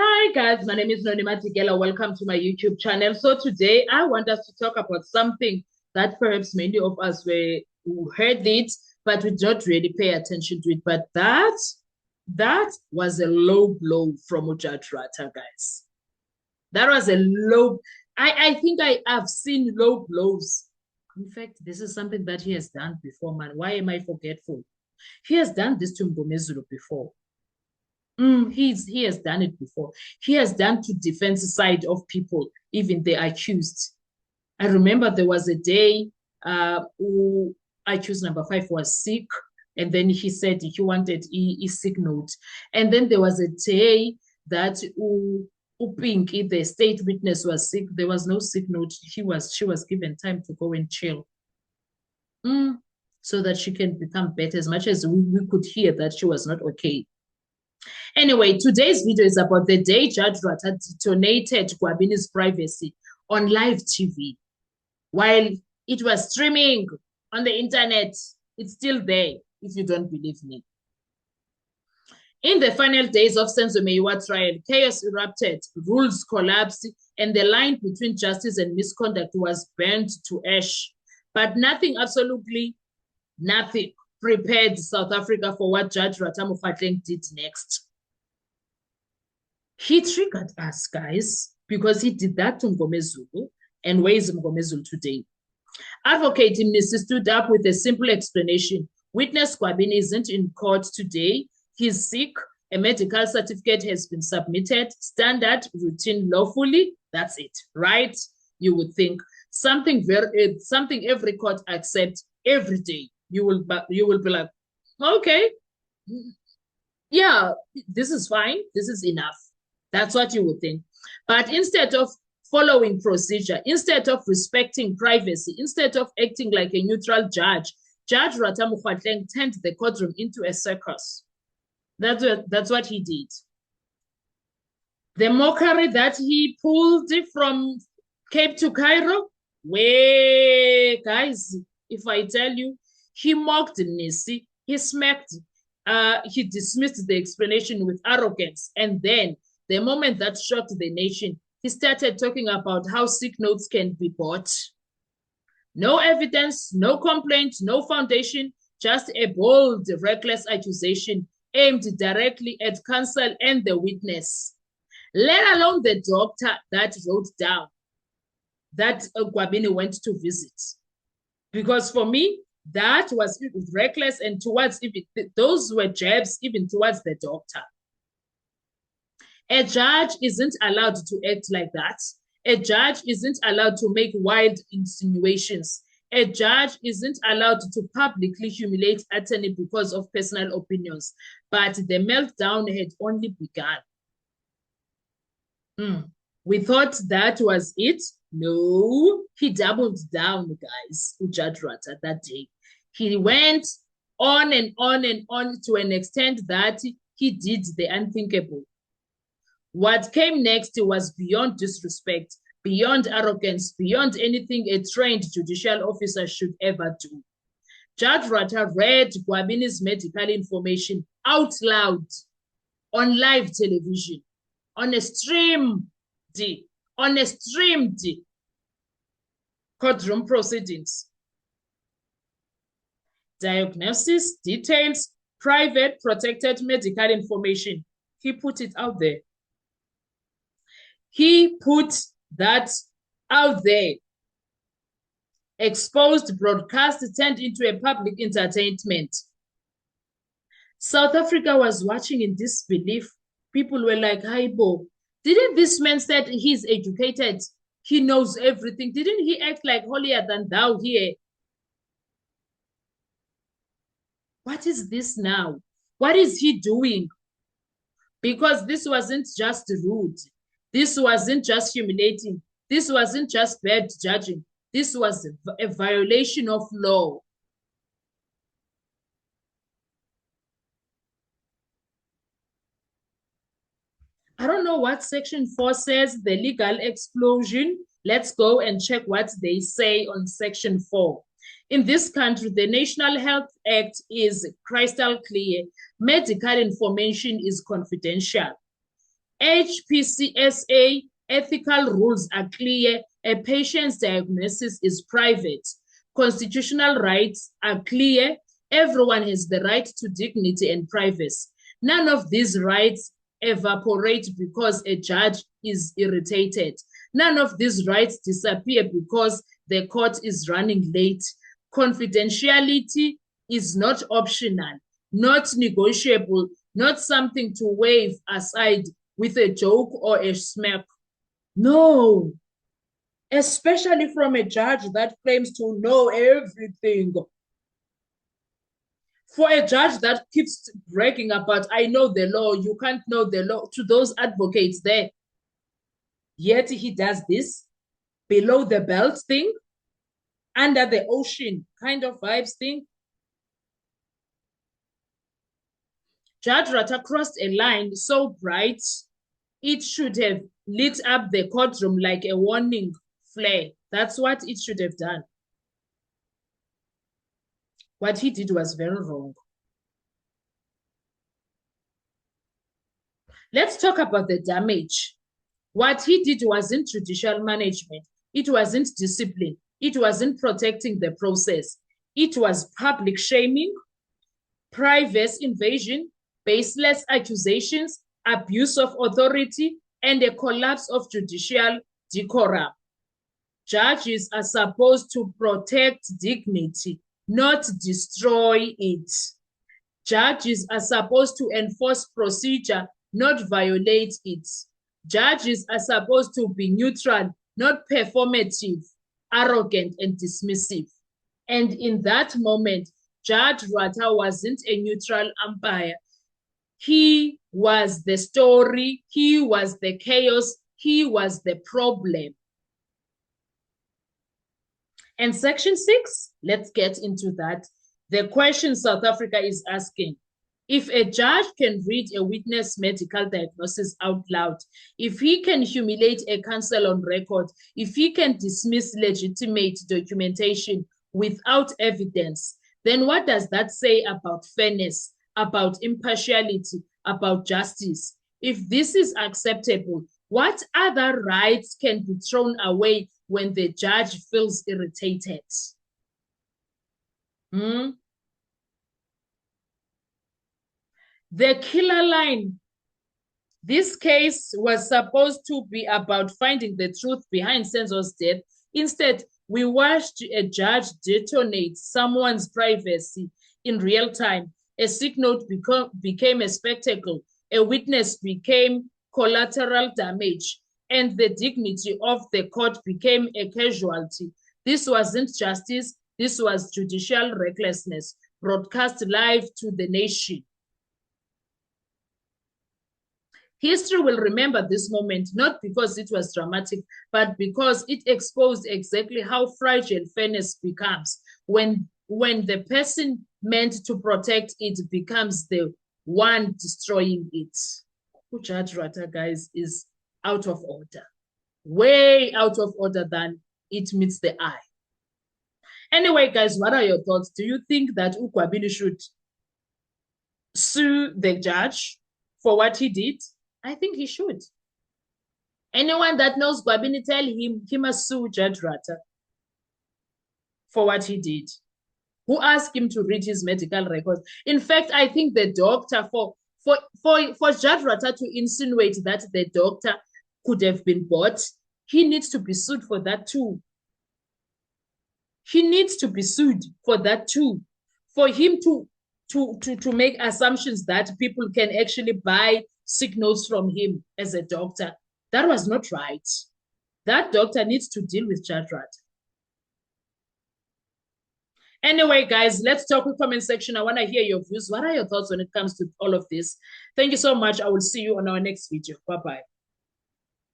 Hi guys, my name is Nonima Tigela. Welcome to my YouTube channel. So today I want us to talk about something that perhaps many of us who heard it, but we don't really pay attention to it. But that was a low blow from Ujaj Rata, guys. That was a low. I think I have seen low blows. In fact, this is something that he has done before, man. Why am I forgetful? He has done this to Mngomezulu before. He has done it before. He has done to defense side of people, even the accused. I remember there was a day who accused number 5 was sick, and then he said he wanted a sick note. And then there was a day that Pinky, the state witness, was sick. There was no sick note. She was given time to go and chill. So that she can become better, as much as we could hear that she was not okay. Anyway, today's video is about the day Judge Rata detonated Gwabini's privacy on live TV. While it was streaming on the internet, it's still there if you don't believe me. In the final days of Senzo Meyiwa trial, chaos erupted, rules collapsed, and the line between justice and misconduct was burnt to ash. But nothing, absolutely nothing, prepared South Africa for what Judge Rata Mokgatleng did next. He triggered us, guys, because he did that to Mngomezulu. And where is Mngomezulu today? Advocate Mnisi stood up with a simple explanation. Witness Gwabini isn't in court today. He's sick. A medical certificate has been submitted. Standard, routine, lawfully. That's it, right? You would think something every court accepts every day. You will be like, okay, yeah, this is fine. This is enough. That's what you would think. But instead of following procedure, instead of respecting privacy, instead of acting like a neutral judge, Judge Rata Mokgatleng turned the courtroom into a circus. That's what he did. The mockery that he pulled from Cape to Cairo, guys, if I tell you, he mocked Mnisi, he smacked, he dismissed the explanation with arrogance, and then the moment that shocked the nation, he started talking about how sick notes can be bought. No evidence, no complaint, no foundation, just a bold, reckless accusation aimed directly at counsel and the witness, let alone the doctor that wrote down that Gwabini went to visit. Because for me, that was reckless, and towards even those were jabs even towards the doctor. A judge isn't allowed to act like that. A judge isn't allowed to make wild insinuations. A judge isn't allowed to publicly humiliate attorney because of personal opinions. But the meltdown had only begun. We thought that was it. No, he doubled down, guys, Judge Rata that day. He went on and on and on to an extent that he did the unthinkable. What came next was beyond disrespect, beyond arrogance, beyond anything a trained judicial officer should ever do. Judge Rata read Gwabini's medical information out loud on live television, on a streamed courtroom proceedings. Diagnosis, details, private protected medical information. He put it out there. He put that out there. Exposed, broadcast, turned into a public entertainment. South Africa was watching in disbelief. People were like, Haibo, didn't this man said he's educated? He knows everything. Didn't he act like holier than thou here? What is this now? What is he doing? Because this wasn't just rude. This wasn't just humiliating. This wasn't just bad judging. This was a violation of law. I don't know what Section 4 says, the legal explosion. Let's go and check what they say on Section 4. In this country, the National Health Act is crystal clear. Medical information is confidential. HPCSA ethical rules are clear. A patient's diagnosis is private. Constitutional rights are clear. Everyone has the right to dignity and privacy. None of these rights evaporate because a judge is irritated. None of these rights disappear because the court is running late. Confidentiality is not optional, not negotiable, not something to wave aside with a joke or a smirk. No, especially from a judge that claims to know everything. For a judge that keeps bragging about, I know the law, you can't know the law, to those advocates there. Yet he does this below the belt thing, under the ocean kind of vibes thing. Judge Ratta crossed a line so bright, it should have lit up the courtroom like a warning flare. That's what it should have done. What he did was very wrong. Let's talk about the damage. What he did wasn't judicial management. It wasn't discipline. It wasn't protecting the process. It was public shaming, privacy invasion, baseless accusations, abuse of authority, and a collapse of judicial decorum. Judges are supposed to protect dignity, not destroy it. Judges are supposed to enforce procedure, not violate it. Judges are supposed to be neutral, not performative, arrogant, and dismissive. And in that moment, Judge Ratta wasn't a neutral umpire. He was the story, he was the chaos, he was the problem. And Section 6, let's get into that. The question South Africa is asking, if a judge can read a witness' medical diagnosis out loud, if he can humiliate a counsel on record, if he can dismiss legitimate documentation without evidence, then what does that say about fairness, about impartiality, about justice? If this is acceptable, what other rights can be thrown away when the judge feels irritated? The killer line. This case was supposed to be about finding the truth behind Senzo's death. Instead, we watched a judge detonate someone's privacy in real time. A sick note became a spectacle. A witness became collateral damage. And the dignity of the court became a casualty. This wasn't justice. This was judicial recklessness, broadcast live to the nation. History will remember this moment, not because it was dramatic, but because it exposed exactly how fragile fairness becomes when the person meant to protect it becomes the one destroying it. Judge Ratta, guys, is out of order. Way out of order than it meets the eye. Anyway, guys, what are your thoughts? Do you think that uGwabini should sue the judge for what he did? I think he should. Anyone that knows Gwabini, tell him he must sue Judge Ratta for what he did. Who asked him to read his medical records? In fact, I think the doctor, for Judge Ratta to insinuate that the doctor could have been bought, he needs to be sued for that too. He needs to be sued for that too. For him to make assumptions that people can actually buy sick notes from him as a doctor. That was not right. That doctor needs to deal with Judge Ratta. Anyway, guys, let's talk in the comment section. I want to hear your views. What are your thoughts when it comes to all of this? Thank you so much. I will see you on our next video. Bye-bye.